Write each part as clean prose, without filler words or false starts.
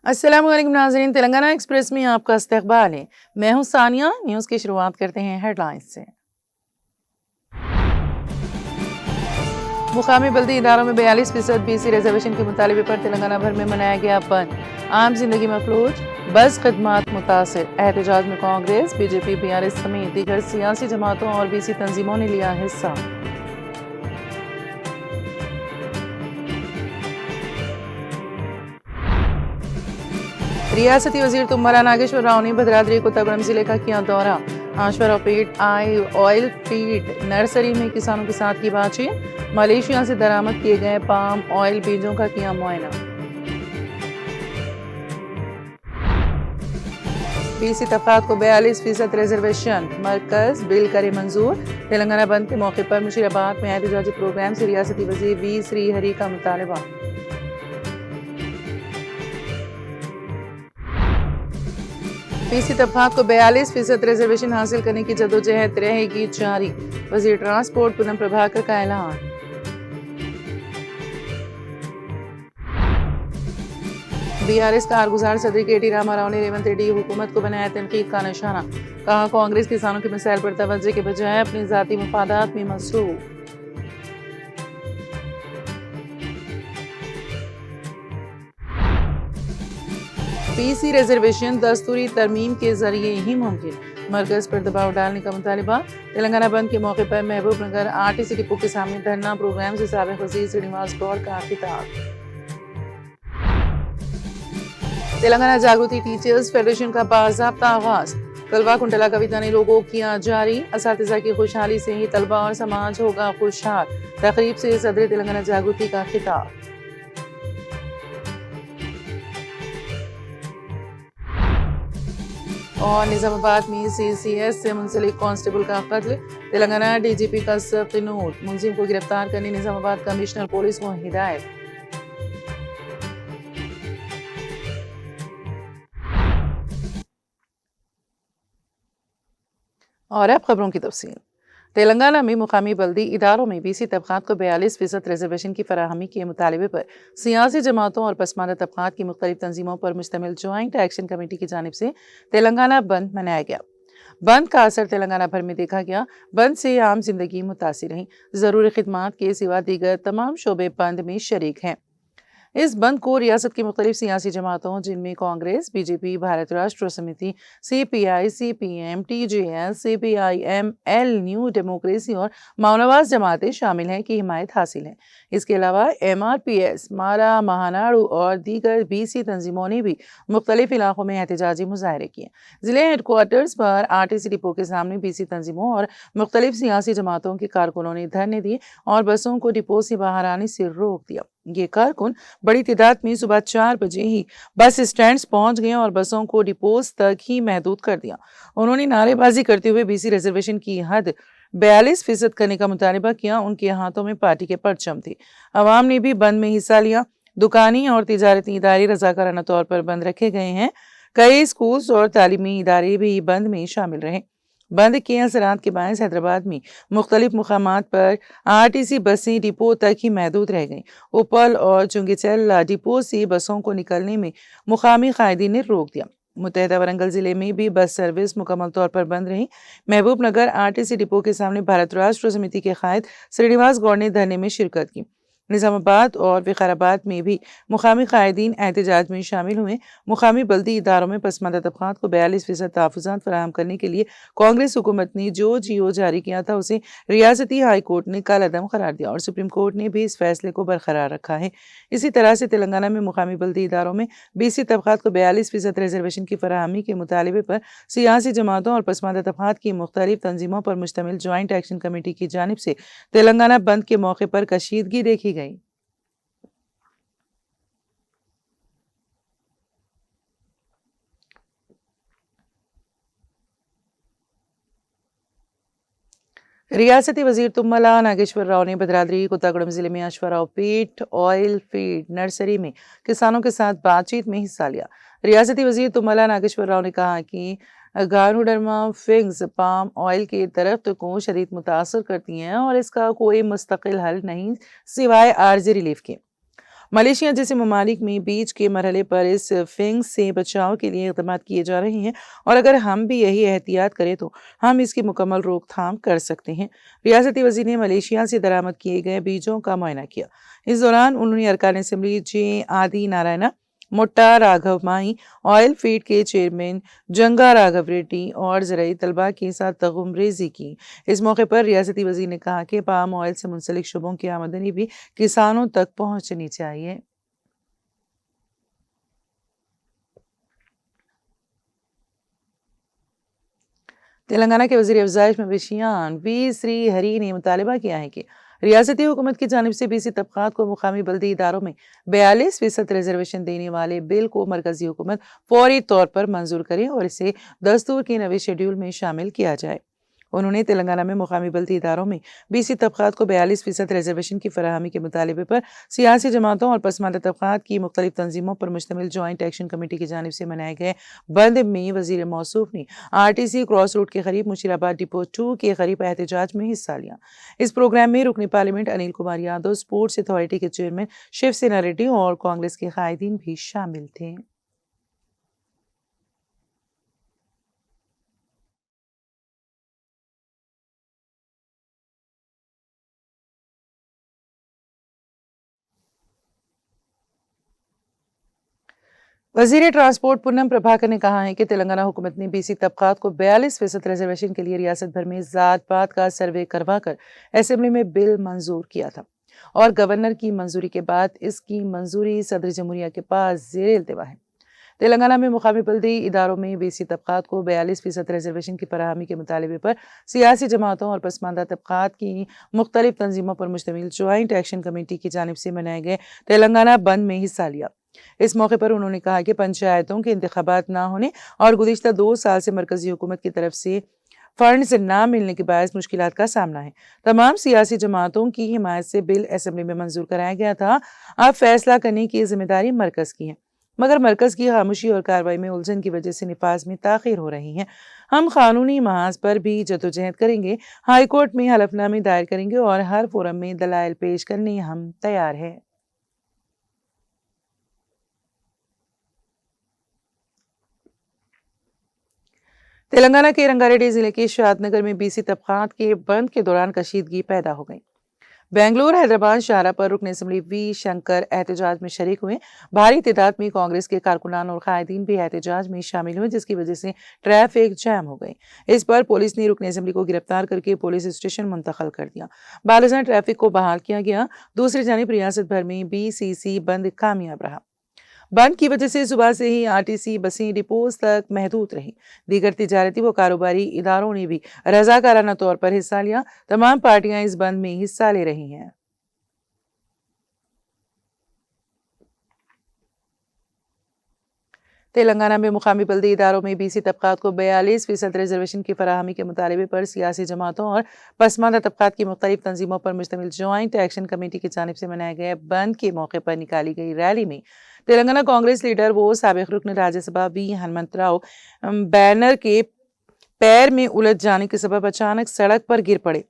अस्सलाम वालेकुम नाज़रीन, तेलंगाना एक्सप्रेस में आपका इस्तकबाल है। मैं हूं सानिया। न्यूज़ की शुरुआत करते हैं हेडलाइंस से। मुकामी बल्दी इदारों में 42% BC रिजर्वेशन के मुतालबे पर तेलंगाना भर में मनाया गया बंद। आम जिंदगी मफलूज, बस खदमात मुतासिर। एहतजाज में कांग्रेस, BJP, BRS समेत दीगर सियासी जमातों और BC तंजीमों ने लिया हिस्सा। रियासती वजीर तुम्मला नागेश्वर राव ने भद्राद्री कोत्तागुड़म जिले का किया दौरा। आश्वरा फीड ऑयल फीड नर्सरी में किसानों के साथ की बातचीत। मलेशिया से दरामद किए गए पाम ऑयल बीजों का किया मुआयना। BC तबकात को 42% रिजर्वेशन, मरकज बिल करे मंजूर। तेलंगाना बंद के मौके पर मुशीराबाद में एहतजाजी प्रोग्राम से रियासती वजीर V श्रीहरि का मुतालबा। BC तबकात को 42% रिजर्वेशन हासिल करने की जदोजहद रहेगी जारी। वजीर ट्रांसपोर्ट पूनम प्रभाकर का ऐलान। BRS कारगुजार सदर KT रामाराव ने रेवंत रेड्डी हुकूमत को बनाया तनकीद का निशाना। कहा, कांग्रेस किसानों के मसाइल पर तवज्जो के बजाय अपने जाती मफादात में मसरूफ। BC रिजर्वेशन दस्तूरी तरमीम के जरिए ही मुमकिन। मरकज पर दबाव डालने का मुतालिबा। तेलंगाना बंद के मौके पर महबूब नगर RTC डिपो के सामने धरना प्रोग्राम से साबिक वजीर श्रीनिवास गौड़ का खिताब। तेलंगाना जागृति टीचर्स फेडरेशन का बाज़ाब्ता आगाज। तलबा कुंटला कविता ने लोगों किया जारी। असातिज़ा की खुशहाली से ही तलबा और समाज होगा खुशहाल। तकरीब से सदर तेलंगाना जागृति का खिताब। और निजामाबाद में CCS से मुंसलिक कांस्टेबल का कत्ल। तेलंगाना DGP का सख्त नोट। मुलजिम को गिरफ्तार करने निजामाबाद कमिश्नर पुलिस को हिदायत। और अब खबरों की तफसील। तेलंगाना में मुकामी बल्दी इदारों में BC तबकात को 42% रिजर्वेशन की फराहमी के मुतालबे पर सियासी जमातों और पसमानदा तबकात की मुख्तलिफ तंजीमों पर मुश्तमिल ज्वाइंट एक्शन कमेटी की जानिब से तेलंगाना बंद मनाया गया। बंद का असर तेलंगाना भर में देखा गया। बंद से आम जिंदगी मुतासिर रही। ज़रूरी खिदमात के सिवा दीगर तमाम शोबे बंद में शरीक हैं। इस बंद को रियासत की मुख्तलिफ सियासी जमातों जिनमें कांग्रेस, BJP, भारत राष्ट्र समिति, CPI, CPM, TJS, CPIM, L new democracy और माओनवाज जमातें शामिल हैं की हिमायत हासिल है। इसके अलावा MRPS, मारा, महानाडू और दीगर BC तंजीमों ने भी मुख्तलिफ इलाकों में एहतजाजी मुजाहरे किए। जिले हेडक्वार्टर्स पर RTC डिपो के सामने BC तंजीमों और मुख्तलिफ सियासी जमातों के कारकुनों ने धरने दिए और बसों को डिपो से बाहर आने से रोक दिया। ये कारकुन बड़ी तादाद में सुबह 4 बजे ही बस स्टैंड्स पहुंच गए और बसों को डिपोज तक ही महदूद कर दिया। उन्होंने नारेबाजी करते हुए BC रिजर्वेशन की हद 42% करने का मुतालबा किया। उनके हाथों में पार्टी के परचम थे। अवाम ने भी बंद में हिस्सा लिया। दुकानें और तिजारती इदारे रजाकाराना तौर पर बंद रखे गए हैं। कई स्कूल्स और तालीमी इदारे भी बंद में शामिल रहे। बंद के असरात के बायस हैदराबाद में मुख्तलिफ मुकामात पर RTC बसें डिपो तक ही महदूद रह गईं। उपल और चुंगिचल डिपो से बसों को निकलने में मुकामी कायदीन ने रोक दिया। मुत्तहदा वरंगल जिले में भी बस सर्विस मुकम्मल तौर पर बंद रही। महबूब नगर RTC डिपो के सामने भारत राष्ट्र समिति के कायद श्रीनिवास गौड़ ने धरने में शिरकत की। निजामाबाद और विकाराबाद में भी मुकामी कायदीन एहतजाज में शामिल हुए। मुकामी बल्दी इदारों में पसमानदा तबकात को 42% तहफ़्फ़ुज़ात फराहम करने के लिए कांग्रेस हुकूमत ने जो GO जारी किया था उसे रियासती हाई कोर्ट ने कालादम करार दिया और सुप्रीम कोर्ट ने भी इस फैसले को बरकरार रखा है। इसी तरह से तेलंगाना में मुकामी बल्दी इदारों में BC तबकात को 42% रिजर्वेशन की फराहमी के मुतालबे पर सियासी जमातों और पसमानदा तबकात की मुख्तलिफ तंजीमों पर मुश्तमिल ज्वाइंट एक्शन कमेटी की जानिब से तेलंगाना बंद के मौके पर कशीदगी देखी गई। रियासती वजीर तुम्मला नागेश्वर राव ने भद्राद्री कोत्तागुड़म जिले में आश्वरा फीड ऑयल फीड नर्सरी में किसानों के साथ बातचीत में हिस्सा लिया। रियासती वजीर तुम्मला नागेश्वर राव ने कहा कि गानुडर्मा फिग्स पाम ऑयल के दरख्त को शदीद मुतासर करती हैं और इसका कोई मुस्तकिल हल नहीं सिवाय आर्जी रिलीफ के। ملیشیا جیسے ممالک میں بیچ کے مرحلے پر اس فنگ سے بچاؤ کے لیے اقدامات کیے جا رہے ہیں، اور اگر ہم بھی یہی احتیاط کریں تو ہم اس کی مکمل روک تھام کر سکتے ہیں۔ ریاستی وزیر نے ملیشیا سے درآمد کیے گئے بیجوں کا معائنہ کیا۔ اس دوران انہوں نے ارکان اسمبلی جے آدی نارائنا، موٹا راگھو مائی، آئل فیڈ کے چیئرمین جنگا راگھو ریڈی اور زرعی طلباء کے ساتھ تغم ریزی کی۔ اس موقع پر ریاستی وزیر نے کہا کہ پام آئل سے منسلک شعبوں کی آمدنی بھی کسانوں تک پہنچنی چاہیے۔ تلنگانہ کے وزیر افزائش مویشیان وی سری ہری نے مطالبہ کیا ہے کہ ریاستی حکومت کی جانب سے BC طبقات کو مقامی بلدی اداروں میں 42% ریزرویشن دینے والے بل کو مرکزی حکومت فوری طور پر منظور کرے اور اسے دستور کے نویں شیڈول میں شامل کیا جائے۔ انہوں نے تلنگانہ میں مقامی بلدی اداروں میں BC طبقات کو 42% ریزرویشن کی فراہمی کے مطالبے پر سیاسی جماعتوں اور پسماندہ طبقات کی مختلف تنظیموں پر مشتمل جوائنٹ ایکشن کمیٹی کی جانب سے منائے گئے بند میں وزیر موصوف نے RTC کراس روڈ کے قریب مشیرآباد ڈپو 2 کے قریب احتجاج میں حصہ لیا۔ اس پروگرام میں رکن parliament Anil Kumar Yadav, sports authority کے چیئرمین شیو سینا ریڈی اور کانگریس کے قائدین بھی شامل تھے۔ وزیر ٹرانسپورٹ پونم پربھاکر نے کہا ہے کہ تلنگانہ حکومت نے BC طبقات کو 42% ریزرویشن کے لیے ریاست بھر میں ذات پات کا سروے کروا کر اسمبلی میں بل منظور کیا تھا، اور گورنر کی منظوری کے بعد اس کی منظوری صدر جمہوریہ کے پاس زیر التوا ہے۔ تلنگانہ میں مقامی بلدی اداروں میں BC طبقات کو 42% ریزرویشن کی فراہمی کے مطالبے پر سیاسی جماعتوں اور پسماندہ طبقات کی مختلف تنظیموں پر مشتمل جوائنٹ ایکشن کمیٹی کی جانب سے منائے گئے تلنگانہ بند میں حصہ لیا۔ اس موقع پر انہوں نے کہا کہ پنچایتوں کے انتخابات نہ ہونے اور گزشتہ 2 سال سے مرکزی حکومت کی طرف سے فنڈز نہ ملنے کے باعث مشکلات کا سامنا ہے۔ تمام سیاسی جماعتوں کی حمایت سے بل اسمبلی میں منظور کرایا گیا تھا۔ اب فیصلہ کرنے کی ذمہ داری مرکز کی ہے، مگر مرکز کی خاموشی اور کارروائی میں الجھن کی وجہ سے نفاذ میں تاخیر ہو رہی ہے۔ ہم قانونی محاذ پر بھی جدوجہد کریں گے، ہائی کورٹ میں حلف نامے دائر کریں گے اور ہر فورم میں دلائل پیش کرنے ہم تیار ہیں۔ تلنگانہ کے رنگا ریڈی ضلع کے شاد نگر میں BC طبقات کے بند کے دوران کشیدگی پیدا ہو گئی۔ بنگلور حیدرآباد شاہراہ پر رکن اسمبلی وی شنکر احتجاج میں شریک ہوئے۔ بھاری تعداد میں کانگریس کے کارکنان اور قائدین بھی احتجاج میں شامل ہوئے، جس کی وجہ سے ٹریفک جام ہو گئی۔ اس پر پولیس نے رکن اسمبلی کو گرفتار کر کے پولیس اسٹیشن منتقل کر دیا۔ بالازاں ٹریفک کو بحال کیا گیا۔ دوسری جانب ریاست بھر میں BCC بند کامیاب رہا۔ بند کی وجہ سے صبح سے ہی RTC بسیں ڈپوز تک محدود رہیں۔ دیگر تجارتی و کاروباری اداروں نے بھی رضاکارانہ طور پر حصہ لیا۔ تمام پارٹیاں اس بند میں حصہ لے رہی ہیں۔ تلنگانہ میں مقامی بلدی اداروں میں BC طبقات کو 42% ریزرویشن کی فراہمی کے مطالبے پر سیاسی جماعتوں اور پسماندہ طبقات کی مختلف تنظیموں پر مشتمل جوائنٹ ایکشن کمیٹی کی جانب سے منائے گئے بند کے موقع پر نکالی گئی ریلی میں تلنگانہ کانگریس لیڈر و سابق رکن راجیہ سبھا وی ہنمنت راؤ بینر کے پیر میں الجھ جانے کے سبب اچانک سڑک پر گر پڑے۔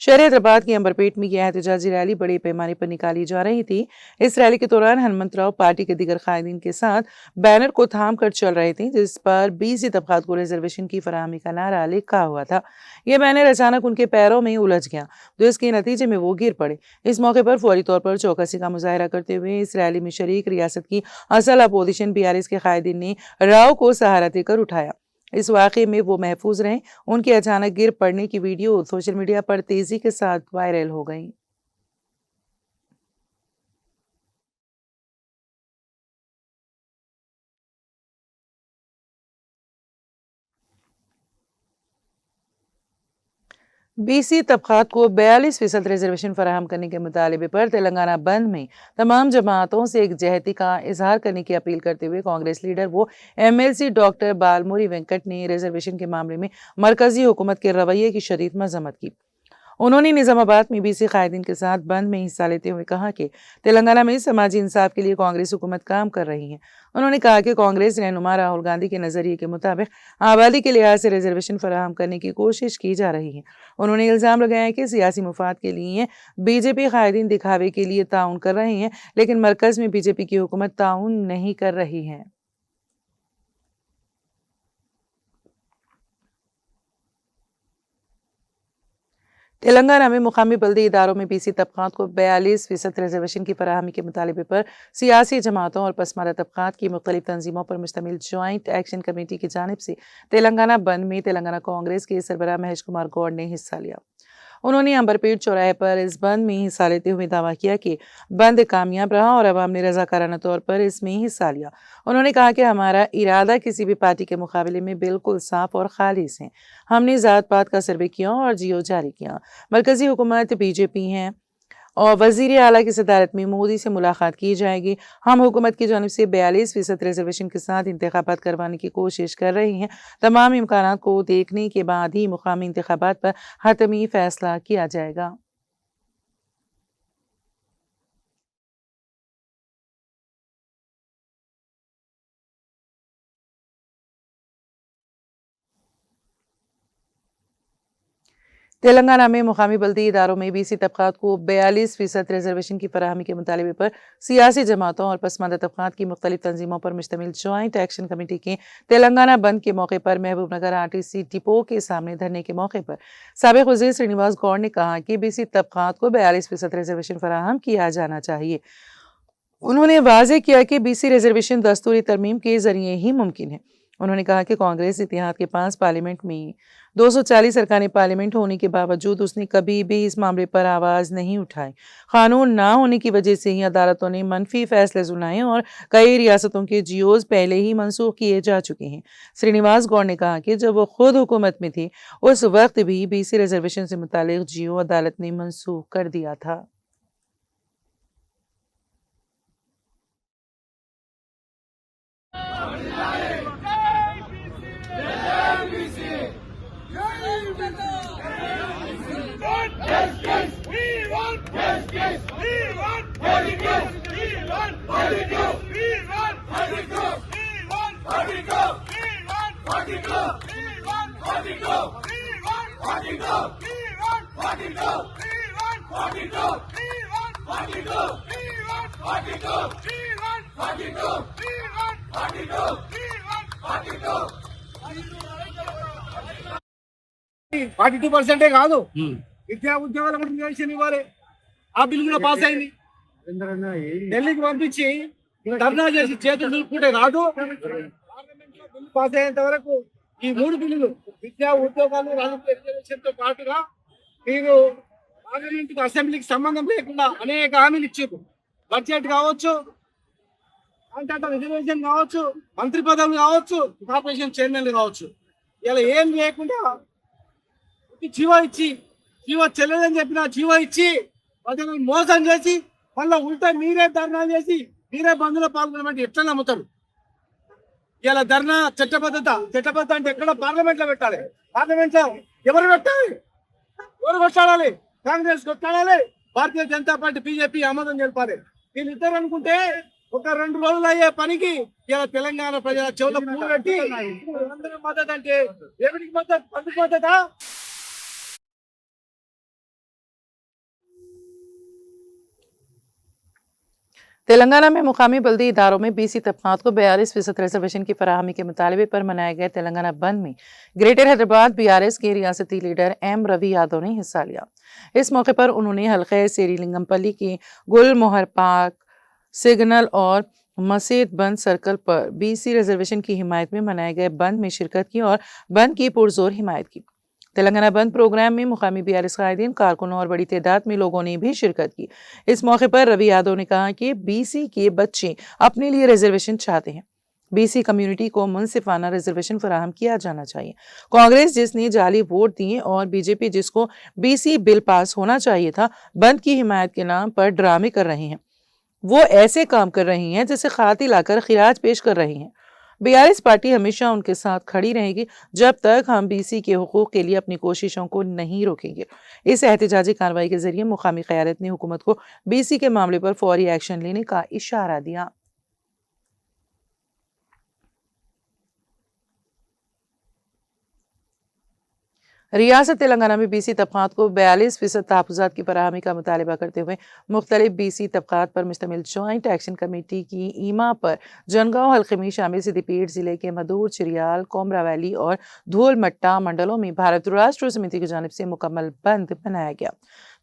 شہر حیدرآباد کی امبرپیٹ میں یہ احتجاجی ریلی بڑے پیمانے پر نکالی جا رہی تھی۔ اس ریلی کے دوران ہنمنت راؤ پارٹی کے دیگر قائدین کے ساتھ بینر کو تھام کر چل رہے تھے، جس پر BC طبقات کو ریزرویشن کی فراہمی کا نعرہ لکھا ہوا تھا۔ یہ بینر اچانک ان کے پیروں میں الجھ گیا، جس کے نتیجے میں وہ گر پڑے۔ اس موقع پر فوری طور پر چوکسی کا مظاہرہ کرتے ہوئے اس ریلی میں شریک ریاست کی اصل اپوزیشن BRS کے قائدین نے راؤ کو سہارا دے کر اٹھایا۔ اس واقعے میں وہ محفوظ رہیں۔ ان کے اچانک گر پڑنے کی ویڈیو سوشل میڈیا پر تیزی کے ساتھ وائرل ہو گئی۔ BC طبقات کو 42% ریزرویشن فراہم کرنے کے مطالبے پر تلنگانہ بند میں تمام جماعتوں سے یکجہتی کا اظہار کرنے کی اپیل کرتے ہوئے کانگریس لیڈر وہ MLC ڈاکٹر بالموری وینکٹ نے ریزرویشن کے معاملے میں مرکزی حکومت کے رویے کی شدید مذمت کی۔ उन्होंने निजामाबाद में बीसी कायदीन के साथ बंद में हिस्सा लेते हुए कहा कि तेलंगाना में समाजी इंसाफ के लिए कांग्रेस हुकूमत काम कर रही है। उन्होंने कहा कि कांग्रेस रहनुमा राहुल गांधी के नजरिए के मुताबिक आबादी के लिहाज से रिजर्वेशन फराहम करने की कोशिश की जा रही है। उन्होंने इल्जाम लगाया कि सियासी मुफाद के लिए बीजेपी कायदीन दिखावे के लिए ताउन कर रहे हैं, लेकिन मरकज में बीजेपी की हुकूमत ताउन नहीं कर रही है। तेलंगाना में मुकामी बल्दी इदारों में बीसी तबकात को 42% रिजर्वेशन की फराहमी के मुतालबे पर सियासी जमातों और पसमानदा तबकात की मुख्तलिफ तंजीमों पर मुश्तमिल जॉइंट एक्शन कमेटी की जानिब से तेलंगाना बंद में तेलंगाना कांग्रेस के सरबराह महेश कुमार गौड़ ने हिस्सा लिया। उन्होंने अंबरपेट चौराहे पर इस बंद में हिस्सा लेते हुए दावा किया कि बंद कामयाब रहा और अवाम ने रजाकाराना तौर पर इसमें हिस्सा लिया। उन्होंने कहा कि हमारा इरादा किसी भी पार्टी के मुकाबले में बिल्कुल साफ और खालिस है। हमने ज़ात पात का सर्वे किया और जियो जारी किया। मरकजी हुकूमत बीजेपी है और वज़ीर आला की सदारत में मोदी से मुलाकात की जाएगी। हम हुकूमत की जानिब से 42% रिजर्वेशन के साथ इंतखाबात करवाने की कोशिश कर रही हैं। तमाम इम्कानात को देखने के बाद ही मुकामी इंतखाबात पर हतमी फैसला किया जाएगा। तेलंगाना में मुकामी बल्दी इदारों में बीसी तबकात को 42% रिजर्वेशन की फराहमी के मुतालबे पर सियासी जमातों और पसमानदा तबकात की मुख्तलिफ तंजीमों पर मुश्तमिल जॉइंट एक्शन कमेटी के तेलंगाना बंद के मौके पर महबूब नगर आरटीसी डिपो के सामने धरने के मौके पर साबिक वज़ीर श्रीनिवास गौड़ ने कहा कि बीसी तबकात को 42% रिजर्वेशन फराहम किया जाना चाहिए। उन्होंने वाज़ेह किया कि बीसी रिजर्वेशन दस्तूरी तरमीम के जरिए ही मुमकिन है। उन्होंने कहा कि कांग्रेस इत्तेहाद के पास पार्लियामेंट में 240 अरकान पार्लियामेंट होने के बावजूद उसने कभी भी इस मामले पर आवाज़ नहीं उठाई। कानून ना होने की वजह से ही अदालतों ने मनफी फैसले सुनाए और कई रियासतों के जियोज पहले ही मनसूख किए जा चुके हैं। श्रीनिवास गौड़ ने कहा कि जब वो खुद हुकूमत में थे उस वक्त भी बीसी रिजर्वेशन से मुतालिक जियो अदालत ने मनसूख कर दिया था। ఫార్టీ 2% కాదు విద్యా ఉద్యోగాల కూడా రిజర్వేషన్ ఇవ్వాలి. ఆ బిల్లు కూడా పాస్ అయింది. ఢిల్లీకి పంపించి ధర్నా చేసి చేతులు దులుపుకుంటే రాదు. పార్లమెంట్ లో బిల్లు పాస్ అయ్యేంత వరకు ఈ 3 బిల్లులు విద్యా ఉద్యోగాలు రాజకీయ రిజర్వేషన్ తో పాటుగా మీరు పార్లమెంట్ కు అసెంబ్లీకి సంబంధం లేకుండా అనేక హామీలు ఇచ్చారు. బడ్జెట్ కావచ్చు, కాంట్రాక్ట్ రిజర్వేషన్ కావచ్చు, మంత్రి పదవులు కావచ్చు, కార్పొరేషన్ చైర్మన్లు కావచ్చు, ఇలా ఏం లేకుండా జీవో ఇచ్చి జీవో చెల్లెదని చెప్పిన జీవో ఇచ్చి ప్రజలను మోసం చేసి మళ్ళీ ఉల్టా మీరే ధర్నాలు చేసి మీరే బంధులో పాల్గొనమంటే ఎట్లా నమ్ముతారు? ఇలా ధర్నా చట్టబద్ధత అంటే ఎక్కడ పార్లమెంట్ లో పెట్టాలి. పార్లమెంట్ లో ఎవరు పెట్టాలి? ఎవరు కొట్లాడాలి? కాంగ్రెస్ కొట్లాడాలి, భారతీయ జనతా పార్టీ బీజేపీ ఆమోదం తెలిపాలి. వీళ్ళిద్దరు అనుకుంటే ఒక 2 రోజులు అయ్యే పనికి ఇలా తెలంగాణ ప్రజల చెవుల పూలు పెట్టి అందరూ మద్దతు అంటే ఎవరికి మద్దతు? అందుకు మద్దతా? तेलंगाना में मुकामी बल्दी इदारों में बीसी तबकात को 42% रिजर्वेशन की फराहमी के मुतालबे पर मनाए गए तेलंगाना बंद में ग्रेटर हैदराबाद बीआरएस के रियासती लीडर एम रवि यादव ने हिस्सा लिया। इस मौके पर उन्होंने हल्के सेरीलिंगमपल्ली के गुल मोहर पार्क सिग्नल और मसीद बंद सर्कल पर बीसी रिजर्वेशन की हिमायत में मनाए गए बंद में शिरकत की और बंद की पुरजोर हिमायत की। तेलंगाना बंद प्रोग्राम में मुकामी बीआरएस कायदीन, कारकुनों और बड़ी तादाद में लोगों ने भी शिरकत की। इस मौके पर रवि यादव ने कहा कि बीसी के बच्चे अपने लिए रिजर्वेशन चाहते हैं। बीसी कम्युनिटी को मुनसिफाना रिजर्वेशन फराहम किया जाना चाहिए। कांग्रेस जिसने जाली वोट दिए और बीजेपी जिसको बीसी बिल पास होना चाहिए था, बंद की हिमायत के नाम पर ड्रामे कर रहे हैं। वो ऐसे काम कर रही हैं जैसे खातिल आकर खिराज पेश कर रही हैं। बीआरएस पार्टी हमेशा उनके साथ खड़ी रहेगी जब तक हम बीसी के हुकूक के लिए अपनी कोशिशों को नहीं रोकेंगे। इस एहतजाजी कार्रवाई के जरिए मुकामी क़यादत ने हुकूमत को बीसी के मामले पर फौरी एक्शन लेने का इशारा दिया। रियासत तेलंगाना में बीसी तबकात को 42% तहफ़्फ़ुज़ात की फराहमी का मुतालबा करते हुए मुख्तलिफ बीसी तबकात पर मुश्तमिल जॉइंट एक्शन कमेटी की ईमा पर जनगांव हल्के में शामिल सिद्दीपेट ज़िले के मदूर, चिरियाल, कोमरा वैली और धूल मट्टा मंडलों में भारत राष्ट्र समिति की जानिब से मुकम्मल बंद बनाया गया,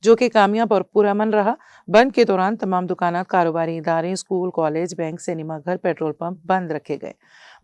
जो कि कामयाब और पुरअमन रहा। बंद के दौरान तमाम दुकानात, कारोबारी इदारे, स्कूल, कॉलेज, बैंक, सिनेमा घर, पेट्रोल पंप बंद रखे गए।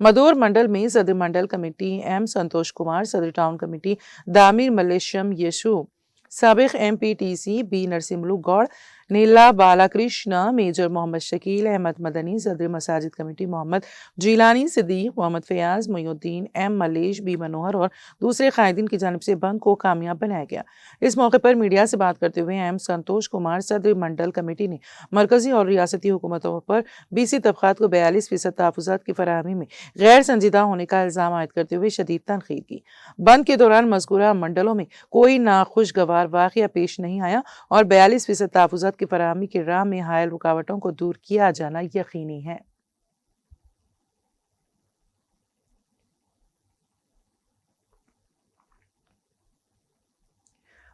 मदूर मंडल में सदर मंडल कमेटी एम संतोष कुमार, सदर टाउन कमेटी दामिर मल्लेशम यशु, साबिक MPTC B Narsimlu Goud, Neela Balakrishna, major Mohammed Shakeel, Ahmed Madani, सदर मसाजिद committee Mohammed Jeelani Siddiq, Mohammed Fayaz, Moinuddin, M Malesh, B Manohar और दूसरे कायदीन की जानिब से बंद को कामयाब बनाया गया। इस मौके पर मीडिया से बात करते हुए एम संतोष कुमार, सदर मंडल कमेटी ने मरकजी और रियासती हुकूमतों पर बीसी तबकात को 42% तहफ़्फ़ुज़ात की फराहमी में गैर संजीदा होने का इल्ज़ाम आयद करते हुए शदीद तनकीद की। बंद के दौरान मज़कूरा मंडलों में कोई नाखुशगवार वाक़या पेश नहीं आया और 42% तहफ़्फ़ुज़ात की फराहमी की राह में हायल रुकावटों को दूर किया जाना यकीनी है।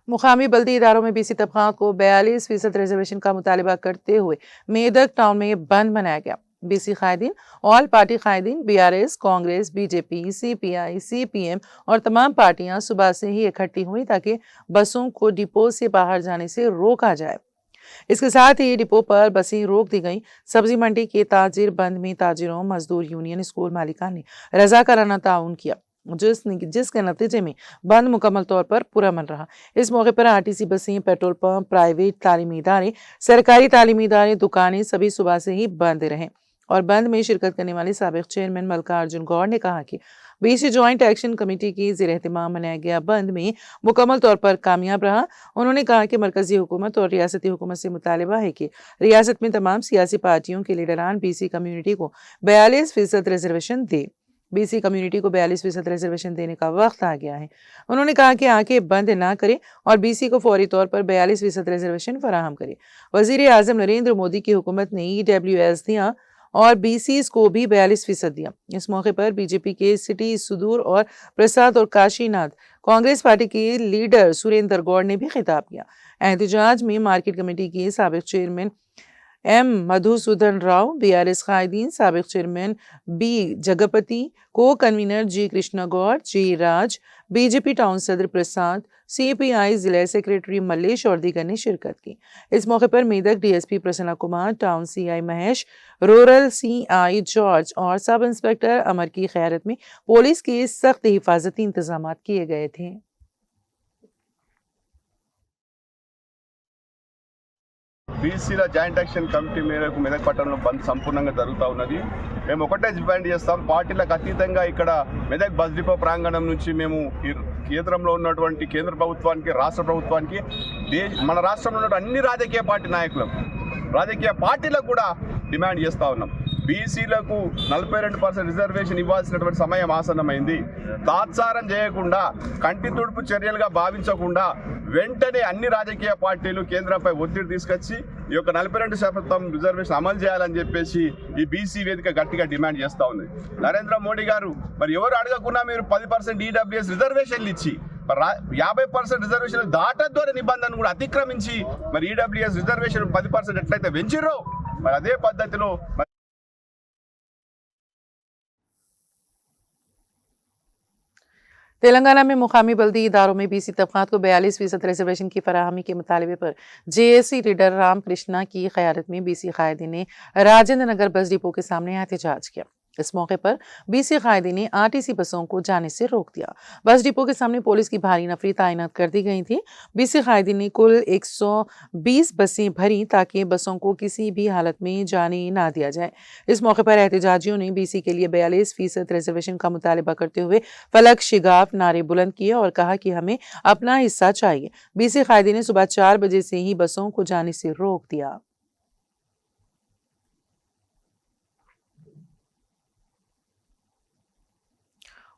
मुकामी बल्दी इदारों में बीसी तबकात को 42% रिजर्वेशन का मुतालबा करते हुए मेदक टाउन में बंद बनाया गया। बीसी कायदीन, ऑल पार्टी कायदीन, BRS, Congress, BJP, CPI, CPM और तमाम पार्टियां सुबह से ही इकट्ठी हुई ताकि बसों को डिपो से बाहर जाने से रोका जाए। इसके साथ ही डिपो पर बसें रोक दी गईं। सब्जी मंडी के ताजिर बंद में ताजिरों, मजदूर यूनियन, स्कूल मालिकान ने रजाकाराना ताउन किया, जिसके नतीजे में बंद मुकम्मल तौर पर पुरअमन रहा। इस मौके पर आरटीसी बसें, पेट्रोल पंप, प्राइवेट तालीमी इदारे, सरकारी तालीमी इदारे, दुकानें सभी सुबह से ही बंद रहे और बंद में शिरकत करने वाले साबिक चेयरमैन मल्लिकार्जुन गौड़ ने कहा कि बीसी जॉइंट एक्शन कमेटी की ज़ेर-ए-एहतिमाम मनाया गया बंद में मुकम्मल तौर पर कामयाब रहा। उन्होंने कहा कि मरकजी हुकूमत और रियासती हुकूमत से मुतालबा है कि रियासत में तमाम सियासी पार्टियों के लीडरान बीसी कम्यूनिटी को 42% रिजर्वेशन दे। बीसी कम्युनिटी को 42% रिजर्वेशन देने का वक्त आ गया है। उन्होंने कहा कि आंखें बंद ना करें और बीसी को फौरी तौर पर 42% रिजर्वेशन फराहम करे। वजीर आजम नरेंद्र मोदी की हुकूमत ने EWS दिया और बीसीज को भी 42% दिया। इस मौके पर बीजेपी के सिटी सुदूर और प्रसाद और काशीनाथ, कांग्रेस पार्टी के लीडर सुरेंद्र गौड़ ने भी खिताब किया। एहतजाज में मार्केट कमेटी के साबिक chairman M Madhusudan Rao, BRS कायदीन, साबिक chairman B Jagapati, co convener G Krishna Goud, G Raj, BJP town सदर प्रसाद, सीपीआई जिला सेक्रेटरी मल्लेश और दीगर ने शिरकत की। इस मौके पर Medak DSP Prasanna Kumar, town CI Mahesh, rural CI George और सब इंस्पेक्टर अमर की क़यादत में पुलिस के सख्त हिफाजती इंतजाम किए गए थे। బీసీల జాయింట్ యాక్షన్ కమిటీ మేరకు మెదక్ పట్టణంలో బంద్ సంపూర్ణంగా జరుగుతూ ఉన్నది. మేము ఒకటే డిమాండ్ చేస్తాం, పార్టీలకు అతీతంగా ఇక్కడ మెదక్ బస్ డిపో ప్రాంగణం నుంచి మేము కేంద్రంలో ఉన్నటువంటి కేంద్ర ప్రభుత్వానికి, రాష్ట్ర ప్రభుత్వానికి, మన రాష్ట్రంలో ఉన్న అన్ని రాజకీయ పార్టీలకు కూడా డిమాండ్ చేస్తూ ఉన్నాం. బీసీలకు 42% రిజర్వేషన్ ఇవ్వాల్సినటువంటి సమయం ఆసన్నమైంది. తాత్సారం చేయకుండా, కంటి తుడుపు చర్యలుగా భావించకుండా వెంటనే అన్ని రాజకీయ పార్టీలు కేంద్రంపై ఒత్తిడి తీసుకొచ్చి ఈ యొక్క 42% రిజర్వేషన్ అమలు చేయాలని చెప్పేసి ఈ బీసీ వేదిక గట్టిగా డిమాండ్ చేస్తూ ఉంది. నరేంద్ర మోడీ గారు మరి ఎవరు అడగకుండా మీరు 10% EWS రిజర్వేషన్లు ఇచ్చి 50% రిజర్వేషన్ దాటద్దు అనే నిబంధనను కూడా అతిక్రమించి మరి EWS రిజర్వేషన్ 10% ఎట్లయితే పెంచిర్రో మరి అదే పద్ధతిలో तेलंगाना में मुकामी बल्दी इदारों में बीसी तबकात को 42% रिजर्वेशन की फराहमी के मुतालबे पर जेएसी लीडर राम कृष्णा की क़यादत में बीसी कायदीन ने राजेंद्र नगर बस डिपो के सामने एहतजाज किया। इस मौके पर बीसी कायदीन ने आरटीसी बसों को जाने से रोक दिया। बस डिपो के सामने पुलिस की भारी नफरी तैनात कर दी गई थी। बीसी कायदीन ने कुल 120 बसें भरी ताकि बसों को किसी भी हालत में जाने ना दिया जाए। इस मौके पर एहतजाजियों ने बीसी के लिए 42% रिजर्वेशन का मुतालबा करते हुए फलक शिगाफ नारे बुलंद किए और कहा कि हमें अपना हिस्सा चाहिए। बीसी कायदीन ने सुबह 4 बजे से ही बसों को जाने से रोक दिया।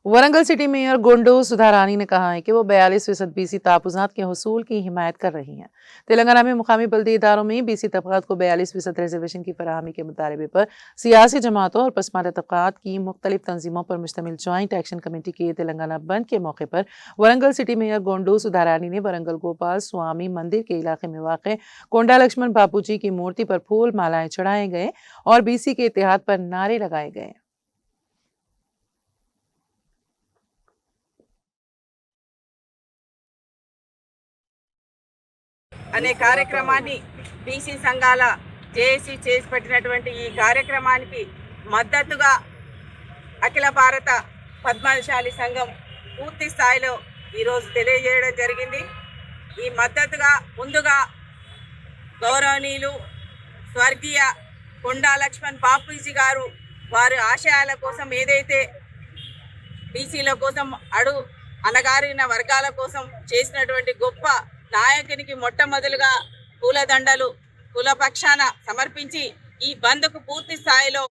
वरंगल सिटी मेयर गोंडो सुधारानी ने कहा है कि वो 42% बीसी तहफ़्फ़ुज़ात के हुसूल की हिमायत कर रही हैं। तेलंगाना में मुकामी बल्दी इदारों में बीसी तबक़ात को 42% रिजर्वेशन की फराहमी के मुतालबे पर सियासी जमातों और पसमानदा तबक़ात की मुख्तलिफ तंजीमों पर मुश्तमिल जॉइंट एक्शन कमेटी के तेलंगाना बंद के मौके पर वरंगल सिटी मेयर गोंडो सुधारानी ने वरंगल गोपाल स्वामी मंदिर के इलाके में वाक़ कोंडा लक्ष्मण बापूजी की मूर्ति पर फूल मालाएं चढ़ाए गए और बीसी के इत्तेहाद पर नारे लगाए गए। అనే కార్యక్రమాన్ని బీసీ సంఘాల జేఏసీ చేసి పెట్టినటువంటి ఈ కార్యక్రమానికి మద్దతుగా అఖిల భారత పద్మశాలి సంఘం పూర్తి స్థాయిలో ఈరోజు తెలియజేయడం జరిగింది. ఈ మద్దతుగా ముందుగా గౌరవనీయులు స్వర్గీయ కొండా లక్ష్మణ్ బాపూజీ గారు వారి ఆశయాల కోసం ఏదైతే బీసీల కోసం అణగారిన వర్గాల కోసం చేసినటువంటి గొప్ప నాయకునికి మొట్టమొదలుగా పూలదండలు కుల పక్షాన సమర్పించి ఈ బంద్కు పూర్తి స్థాయిలో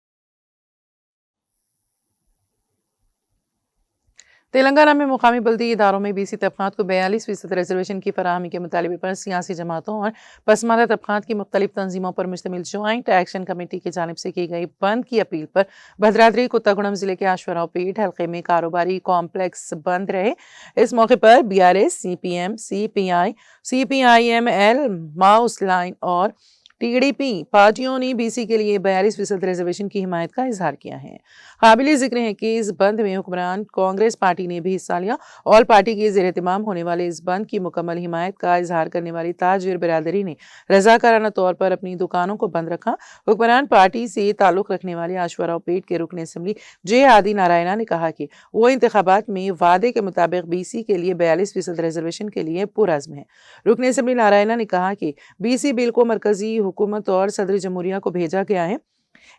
तेलंगाना में मुकामी बल्दी इदारों में बीसी तबक़ात को 42% रिजर्वेशन की फराहमी के मुतालबे पर सियासी जमातों और पसमानदा तबक़ात की मुख्तलिफ तंजीमों पर मुश्तमिल जॉइंट एक्शन कमेटी की जानिब से की गई बंद की अपील पर भद्राद्री कोत्तागुड़म जिले के आश्वराव पेट हल्के में कारोबारी कॉम्प्लेक्स बंद रहे। इस मौके पर BRS, CPM, CPI, CPIML, mouse line और TDP पार्टियों ने बीसी के लिए 42% रिजर्वेशन की हिमायत का इजहार किया है। काबिल जिक्र है कि इस बंद में हुक्मरान कांग्रेस पार्टी ने भी हिस्सा लिया। ऑल पार्टी के ज़ेर एहतमाम होने वाले इस बंद की मुकम्मल हिमायत का इजहार करने वाली ताजिर बिरादरी ने रजाकाराना तौर पर अपनी दुकानों को बंद रखा। हुक्मरान पार्टी से ताल्लुक़ रखने वाले आश्वराव पेट के रुकन असम्बली जे आदि नारायणा ने कहा कि वो इंतखाबात में वादे के मुताबिक बीसी के लिए 42% रिजर्वेशन के लिए पुरज़्म है। रुकन असम्बली नारायणा ने कहा कि बीसी बिल को मरकजी हुकूमत और सदर जमहूरिया को भेजा गया है,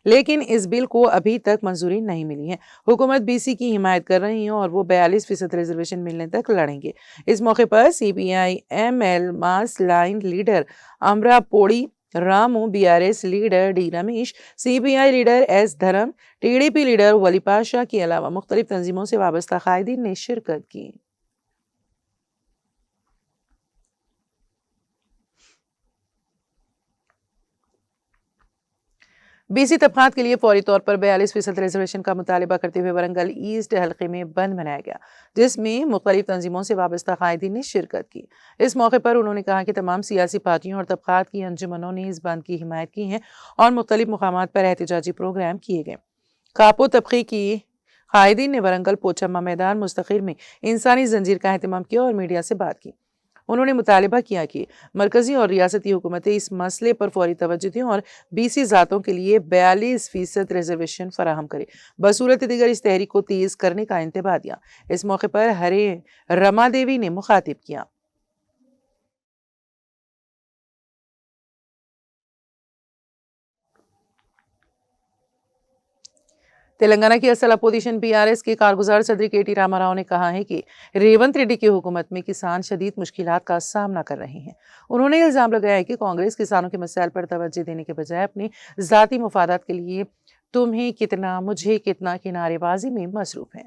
लेकिन इस बिल को अभी तक मंजूरी नहीं मिली है। हुकूमत बीसी की हिमायत कर रही है और वो 42% रिजर्वेशन मिलने तक लड़ेंगे। इस मौके पर CPIML mass line leader Amara Podi Ramu, BRS leader D Ramesh, CPI leader S Dharma, TDP leader Wali Pasha के अलावा मुख्तलिफ तंजीमों से वाबस्ता कायदीन ने शिरकत की। बीसी तबक़ात के लिए फौरी तौर पर 42% रिजर्वेशन का मुतालबा करते हुए वरंगल ईस्ट हल्के में बंद मनाया गया, जिसमें मुख्तलिफ तंजीमों से वाबस्ता कायदीन ने शिरकत की। इस मौके पर उन्होंने कहा कि तमाम सियासी पार्टियों और तबक़ात की अंजुमनों ने इस बंद की हिमायत की है और मुख्तलिफ मुकामात पर एहतजाजी प्रोग्राम किए गए। कापो तबक़े की कायदीन ने वरंगल पोचम्मा मैदान मुस्तकिल में इंसानी जंजीर का एहतमाम किया और मीडिया से बात की। उन्होंने मुतालिबा किया कि मरकजी और रियासती हुकूमतें इस मसले पर फौरी तवज्जो दें और बीसी ज़ातों के लिए 42% रिजर्वेशन फराहम करें। बसूरत दीगर इस तहरीक को तेज़ करने का इंतबाह दिया। इस मौके पर हरे रमा देवी ने मुखातिब किया। तेलंगाना की असल अपोजिशन BRS के कारगुजार सदर KT रामाराव ने कहा है कि रेवंत रेड्डी की हुकूमत में किसान शदीद मुश्किलात का सामना कर रहे हैं। उन्होंने इल्ज़ाम लगाया है कि कांग्रेस किसानों के मसाइल पर तवज्जो देने के बजाय अपने ज़ाती मुफादात के लिए तुम्हें कितना मुझे कितना की नारेबाजी में मसरूफ़ है।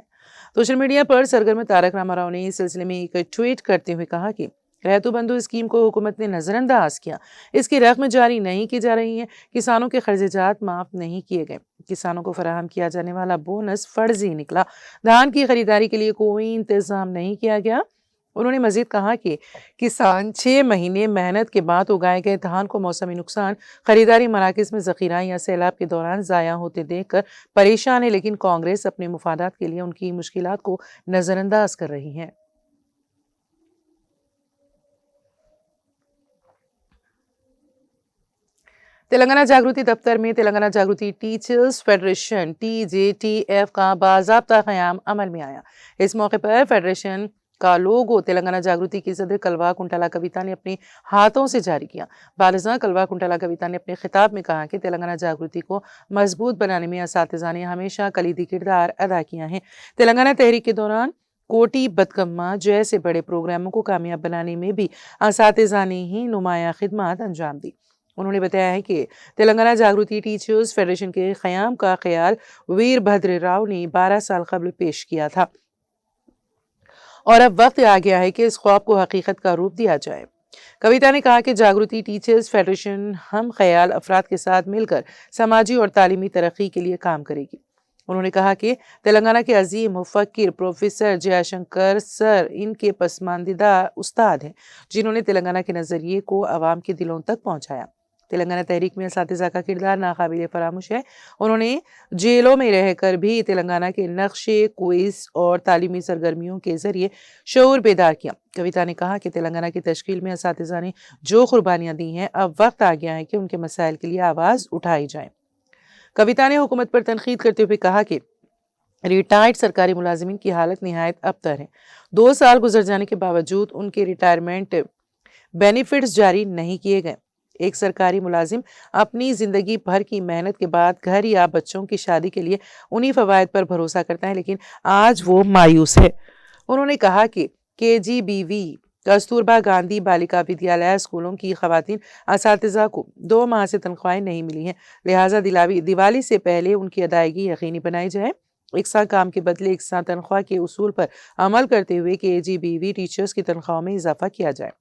सोशल मीडिया पर सरगर्म तारक रामाराव ने इस सिलसिले में एक ट्वीट करते हुए कहा कि रैतु बंधु स्कीम को हुकूमत ने नज़रअंदाज किया, इसकी रकम जारी नहीं की जा रही है, किसानों के खर्चात माफ़ नहीं किए गए, किसानों को फराहम किया जाने वाला बोनस फर्जी निकला, धान की खरीदारी के लिए कोई इंतज़ाम नहीं किया गया। उन्होंने मजीद कहा कि किसान 6 महीने मेहनत के बाद उगाए गए धान को मौसमी नुकसान, खरीदारी मराकज़ में ज़ख़ीरा या सैलाब के दौरान ज़ाया होते देखकर परेशान है, लेकिन कांग्रेस अपने मुफादात के लिए उनकी मुश्किलात को नज़रअंदाज कर रही है। तेलंगाना जागृति दफ्तर में तेलंगाना जागृति टीचर्स फेडरेशन TJTF का बाज़ाब्ता क़याम अमल में आया। इस मौके पर फेडरेशन का लोगो तेलंगाना जागृति की सदर कलवा कुंटला कविता ने अपने हाथों से जारी किया। बालिज़ा कलवा कुंटला कविता ने अपने खिताब में कहा कि तेलंगाना जागृति को मजबूत बनाने में असातिज़ा ने हमेशा कलीदी किरदार अदा किया है। तेलंगाना तहरीक के दौरान कोटी बदकम्मा जैसे बड़े प्रोग्रामों को कामयाब बनाने में भी असातिज़ा ने ही नुमाया खिदमत अंजाम दी। उन्होंने बताया है कि तेलंगाना जागृति टीचर्स फेडरेशन के क़याम का ख्याल वीरभद्र राव ने 12 साल कबल पेश किया था। और अब वक्त आ गया है कि इस ख्वाब को हकीकत का रूप दिया जाए। कविता ने कहा कि जागृति टीचर्स फेडरेशन हम ख्याल अफराद के साथ मिलकर समाजी और तालीमी तरक्की के लिए काम करेगी। उन्होंने कहा कि तेलंगाना के अजीम मुफक्किर प्रोफेसर जयशंकर सर इनके पसमानदीदा उस्ताद हैं, जिन्होंने तेलंगाना के नज़रिए को आवाम के दिलों तक पहुंचाया। तेलंगाना तहरीक में असातिज़ा का किरदार नाकाबिले फरामोश है। उन्होंने जेलों में रहकर भी तेलंगाना के नक्शे क्विज और तालीमी सरगर्मियों के जरिए शऊर बेदार किया। कविता ने कहा कि तेलंगाना की तश्कील में असातिज़ा ने जो कुर्बानियाँ दी हैं, अब वक्त आ गया है कि उनके मसाइल के लिए आवाज़ उठाई जाए। कविता ने हुकूमत पर तनकीद करते हुए कहा कि रिटायर्ड सरकारी मुलाजिमीन की हालत निहायत अबतर है। 2 साल गुजर जाने के बावजूद उनके रिटायरमेंट बेनिफिट्स जारी नहीं किए गए। एक सरकारी मुलाजिम अपनी ज़िंदगी भर की मेहनत के बाद घर या बच्चों की शादी के लिए उन्हीं फ़वाइद पर भरोसा करता है, लेकिन आज वो मायूस है। उन्होंने कहा कि KGBV कस्तूरबा गांधी बालिका विद्यालय स्कूलों की खवातीन असातिज़ा को 2 माह से तनख्वाहें नहीं मिली हैं, लिहाजा दिवाली से पहले उनकी अदायगी यकीनी बनाई जाए। एकसा काम के बदले एकसा तनख्वाह के उसूल पर अमल करते हुए KGBV टीचर्स की तनख्वाहों में इजाफा किया जाए।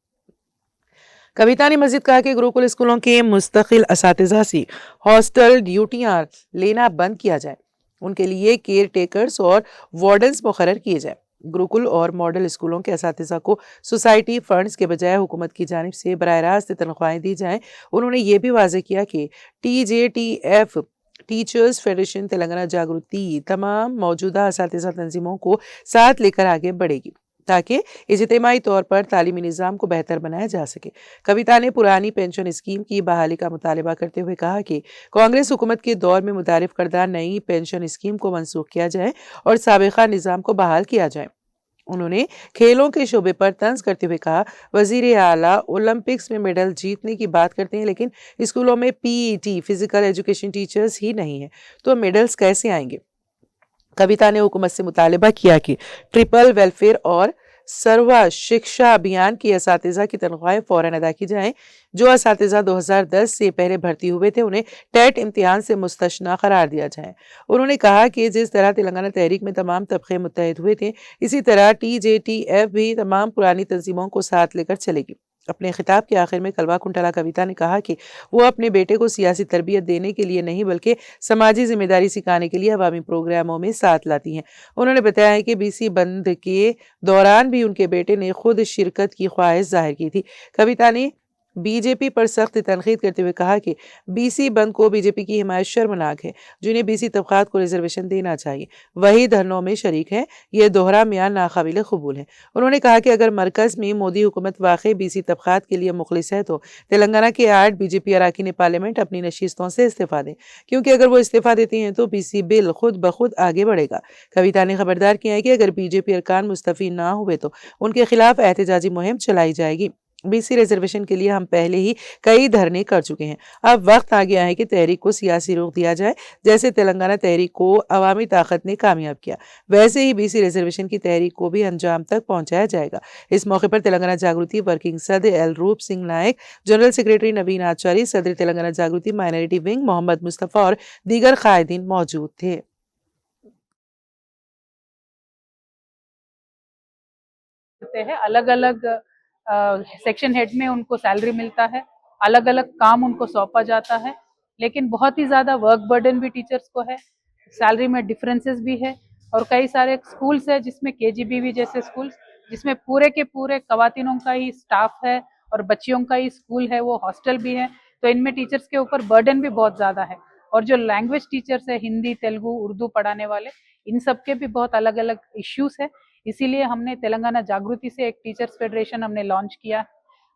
कविता ने मजीद कहा कि गुरुकुल स्कूलों के मुस्तकिल असातिज़ा से हॉस्टल ड्यूटियाँ लेना बंद किया जाए, उनके लिए केयर टेकर्स और वार्डन्स मुकर्रर किए जाए। गुरुकुल और मॉडल स्कूलों के असातिज़ा को सोसाइटी फंड्स के बजाय हुकूमत की जानिब से बराह रास्त तनख्वाहें दी जाएं। उन्होंने ये भी वाज़ेह किया कि TJTF टीचर्स फेडरेशन तेलंगाना जागृति तमाम मौजूदा असातिज़ा तंजीमों को साथ लेकर आगे बढ़ेगी ताकि इज्तिमाई तौर पर तालीमी निज़ाम को बेहतर बनाया जा सके। कविता ने पुरानी पेंशन स्कीम की बहाली का मुतालबा करते हुए कहा कि कांग्रेस हुकूमत के दौर में मुतारिफ करदा नई पेंशन स्कीम को मनसूख किया जाए और साबिक़ा निज़ाम को बहाल किया जाए। उन्होंने खेलों के शोबे पर तंज करते हुए कहा, वज़ीर आला ओलंपिक्स में मेडल जीतने की बात करते हैं, लेकिन स्कूलों में PET फिजिकल एजुकेशन टीचर्स ही नहीं है, तो मेडल्स कैसे आएंगे। कविता ने हुकूमत से मुतालबा किया कि ट्रिपल वेलफेयर और सर्वा शिक्षा अभियान की असातिज़ा की तनख्वाहें फ़ौरन अदा की जाएं। जो असातिज़ा 2010 से पहले भर्ती हुए थे, उन्हें टेट इम्तिहान से मुस्तशना करार दिया जाए। उन्होंने कहा कि जिस तरह तेलंगाना तहरीक में तमाम तबके मुत्तहिद हुए थे, इसी तरह TJTF भी तमाम पुरानी तंजीमों को साथ लेकर चलेगी। अपने खिताब के आखिर में कलवा कुंटला कविता ने कहा कि वो अपने बेटे को सियासी तरबियत देने के लिए नहीं बल्कि समाजी जिम्मेदारी सिखाने के लिए अवामी प्रोग्रामों में साथ लाती हैं। उन्होंने बताया है कि BC बंद के दौरान भी उनके बेटे ने खुद शिरकत की ख्वाहिश जाहिर की थी। कविता ने BJP पर सख्त तनकीद करते हुए कहा कि BC बंद को BJP की हिमायत शर्मनाक है, जिन्हें BC तबकात को रिजर्वेशन देना चाहिए, वही धरनों में शरीक है। ये दोहरा म्यान नाकाबिल कबूल है। उन्होंने कहा कि अगर मरकज़ में मोदी हुकूमत वाकई BC तबकात के लिए मुखलिस है तो तेलंगाना के 8 BJP अरकान पार्लियामेंट अपनी नशिस्तों से इस्तीफ़ा दें, क्योंकि अगर वो इस्तीफ़ा देती हैं तो BC बिल खुद ब खुद आगे बढ़ेगा। कविता ने खबरदार किया है कि अगर BJP अरकान मुस्तफ़ी ना हुए तो उनके खिलाफ एहतजाजी मुहिम चलाई जाएगी। BC रिजर्वेशन के लिए हम पहले ही कई धरने कर चुके हैं। अब वक्त आ गया है कि तहरीक को सियासी रुख दिया जाए। जैसे तेलंगाना तहरीक को अवामी ताकत ने कामयाब किया, वैसे ही BC रिजर्वेशन की तहरीक को भी अंजाम तक पहुंचाया जाएगा। इस मौके पर तेलंगाना जागृति वर्किंग सदर L रूप सिंह नायक, जनरल सेक्रेटरी नवीन आचार्य, सदर तेलंगाना जागृति माइनॉरिटी विंग मोहम्मद मुस्तफ़ा और दीगर कायदीन मौजूद थे। अलग अलग सेक्शन हेड में उनको सैलरी मिलता है, अलग अलग काम उनको सौंपा जाता है, लेकिन बहुत ही ज़्यादा वर्क बर्डन भी टीचर्स को है, सैलरी में डिफरेंसेस भी है। और कई सारे स्कूल्स है जिसमें KGBV जैसे स्कूल्स जिसमें पूरे के पूरे खवातीनों का ही स्टाफ है और बच्चियों का ही स्कूल है, वो हॉस्टल भी है, तो इनमें टीचर्स के ऊपर बर्डन भी बहुत ज़्यादा है। और जो लैंग्वेज टीचर्स है, हिंदी तेलुगु उर्दू पढ़ाने वाले, इन सब के भी बहुत अलग अलग इश्यूज है। इसीलिए हमने तेलंगाना जागृति से एक टीचर्स फेडरेशन हमने लॉन्च किया।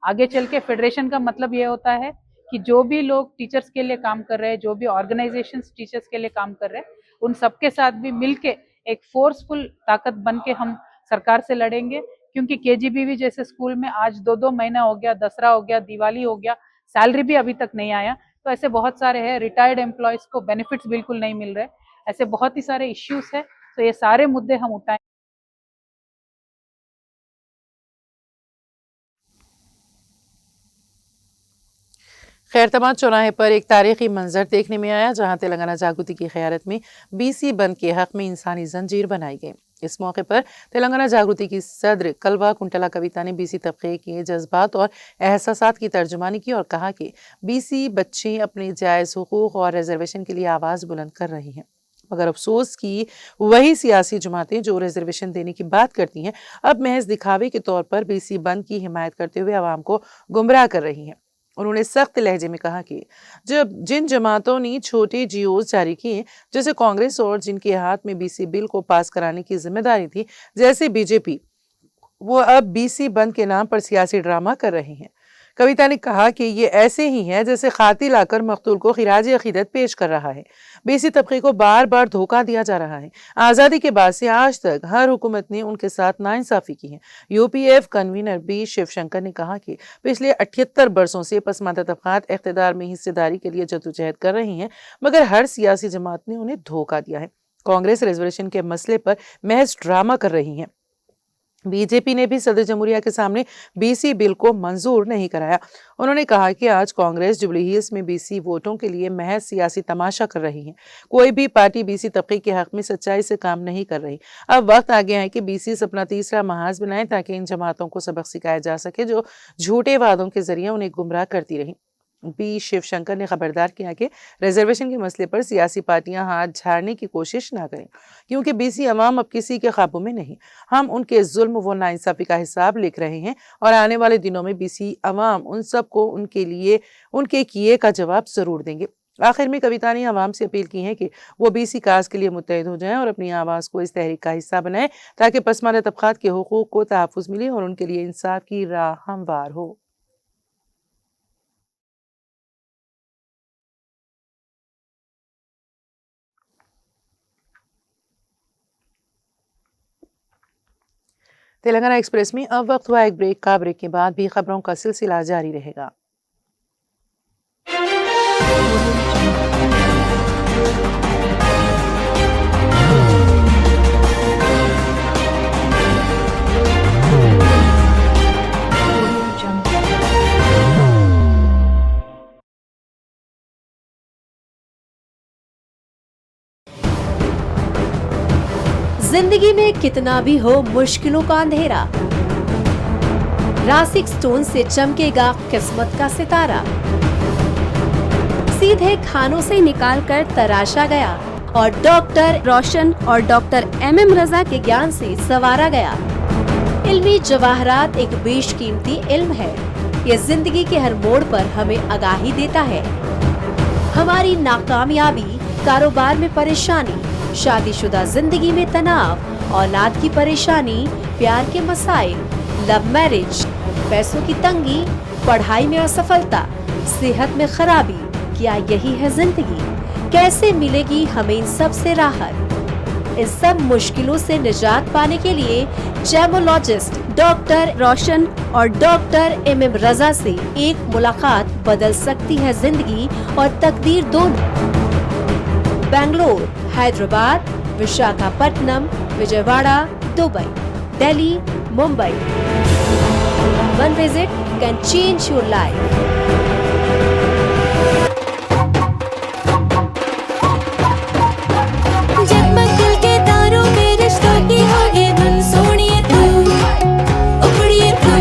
आगे चल के फेडरेशन का मतलब ये होता है कि जो भी लोग टीचर्स के लिए काम कर रहे हैं, जो भी ऑर्गेनाइजेशंस टीचर्स के लिए काम कर रहे हैं, उन सबके साथ भी मिलके एक फोर्सफुल ताकत बन के हम सरकार से लड़ेंगे। क्योंकि KGBV जैसे स्कूल में आज 2-2 महीना हो गया, दसरा हो गया, दिवाली हो गया, सैलरी भी अभी तक नहीं आया। तो ऐसे बहुत सारे हैं, रिटायर्ड एम्प्लॉयज को बेनिफिट्स बिल्कुल नहीं मिल रहे, ऐसे बहुत ही सारे इश्यूज है। तो ये सारे मुद्दे हम उठाएं। खैरतबाद चौराहे पर एक तारीखी मंजर देखने में आया, जहां तेलंगाना जागृति की क़यादत में BC बंद के हक में इंसानी जंजीर बनाई गई। इस मौके पर तेलंगाना जागृति की सदर कलवा कुंटला कविता ने बीसी तबके के जज्बात और एहसासात की तर्जुमानी की और कहा कि बीसी बच्चे अपने जायज़ हुकूक और रिजर्वेशन के लिए आवाज़ बुलंद कर रहे हैं, मगर अफसोस कि वही सियासी जमातें जो रिजर्वेशन देने की बात करती हैं अब महज दिखावे के तौर पर बीसी बंद की हिमायत करते हुए आवाम को गुमराह कर रही हैं। उन्होंने सख्त लहजे में कहा कि जिन जमातों ने छोटे जीओज जारी किए जैसे कांग्रेस और जिनके हाथ में बीसी बिल को पास कराने की जिम्मेदारी थी जैसे बीजेपी, वो अब बीसी बंद के नाम पर सियासी ड्रामा कर रहे हैं। कविता ने कहा कि ये ऐसे ही है जैसे कातिल आकर मकतूल को खिराज अकीदत पेश कर रहा है। बीसी तबके को बार बार धोखा दिया जा रहा है। आज़ादी के बाद से आज तक हर हुकूमत ने उनके साथ नाइंसाफी की है। यूपीएफ कन्वीनर बी शिवशंकर ने कहा कि पिछले 78 बरसों से पसमानदा तबकात इख्तिदार में हिस्सेदारी के लिए जद्दोजहद कर रही हैं, मगर हर सियासी जमात ने उन्हें धोखा दिया है। कांग्रेस रिजर्वेशन के मसले पर महज ड्रामा कर रही है। बीजेपी ने भी सदर जमहूरिया के सामने बीसी बिल को मंजूर नहीं कराया। उन्होंने कहा कि आज कांग्रेस जुबली हिल्स में बीसी वोटों के लिए महज सियासी तमाशा कर रही है। कोई भी पार्टी बीसी तबके के हक में सच्चाई से काम नहीं कर रही। अब वक्त आ गया है कि बीसी अपना तीसरा महाज बनाए ताकि इन जमातों को सबक सिखाया जा सके जो झूठे वादों के जरिए उन्हें गुमराह करती रही। बी शिवशंकर ने खबरदार किया कि रिजर्वेशन के मसले पर सियासी पार्टियां हाथ झाड़ने की कोशिश ना करें, क्योंकि बीसी अवाम अब किसी के काबू में नहीं। हम उनके जुल्म व नाइंसाफी का हिसाब लिख रहे हैं और आने वाले दिनों में बीसी अवाम उन सबको उनके किए का जवाब जरूर देंगे। आखिर में कविता ने आवाम से अपील की है कि वो बीसी काज के लिए मुत्तहिद हो जाएं और अपनी आवाज़ को इस तहरीक का हिस्सा बनाएं ताकि पसमानदा तबकात के हुकूक को तहफ़्फ़ुज़ मिले और उनके लिए इंसाफ की राह हमवार हो। तेलंगाना एक्सप्रेस में अब वक्त हुआ एक ब्रेक का। ब्रेक के बाद भी खबरों का सिलसिला जारी रहेगा। जिंदगी में कितना भी हो मुश्किलों का अंधेरा, रासिक स्टोन से चमकेगा किस्मत का सितारा। सीधे खानों से निकालकर तराशा गया और डॉक्टर रोशन और डॉक्टर MM रजा के ज्ञान से संवारा गया। इल्मी जवाहरात एक बेशकीमती इल्म है। ये जिंदगी के हर मोड़ पर हमें आगाही देता है। हमारी नाकामयाबी, कारोबार में परेशानी, शादीशुदा जिंदगी में तनाव, औलाद की परेशानी, प्यार के मसाइल, लव मैरिज, पैसों की तंगी, पढ़ाई में असफलता, सेहत में खराबी, क्या यही है जिंदगी? कैसे मिलेगी हमें इन सब से राहत? इस सब मुश्किलों से निजात पाने के लिए जेमोलॉजिस्ट डॉक्टर रोशन और डॉक्टर MM रजा से एक मुलाकात बदल सकती है जिंदगी और तकदीर दोनों। Bangalore, Hyderabad, Visakhapatnam, Vijayawada, Dubai, Delhi, Mumbai. One visit can change your life. जगमग दिल के तारों में रिश्तों की होगी धुन, सोनिए तू, उखड़िए तू,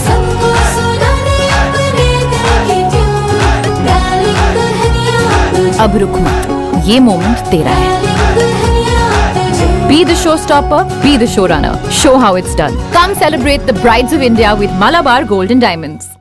सबको सुनाने अपने दिल की ट्यून, डार्लिंग दुल्हनिया तुझे, अब रुक मत, ये मोमेंट तेरा है। डार्लिंग दुल्हनिया तुझे। Be the showstopper, be the showrunner. Show how it's done. Come celebrate the brides of India with Malabar Gold and Diamonds.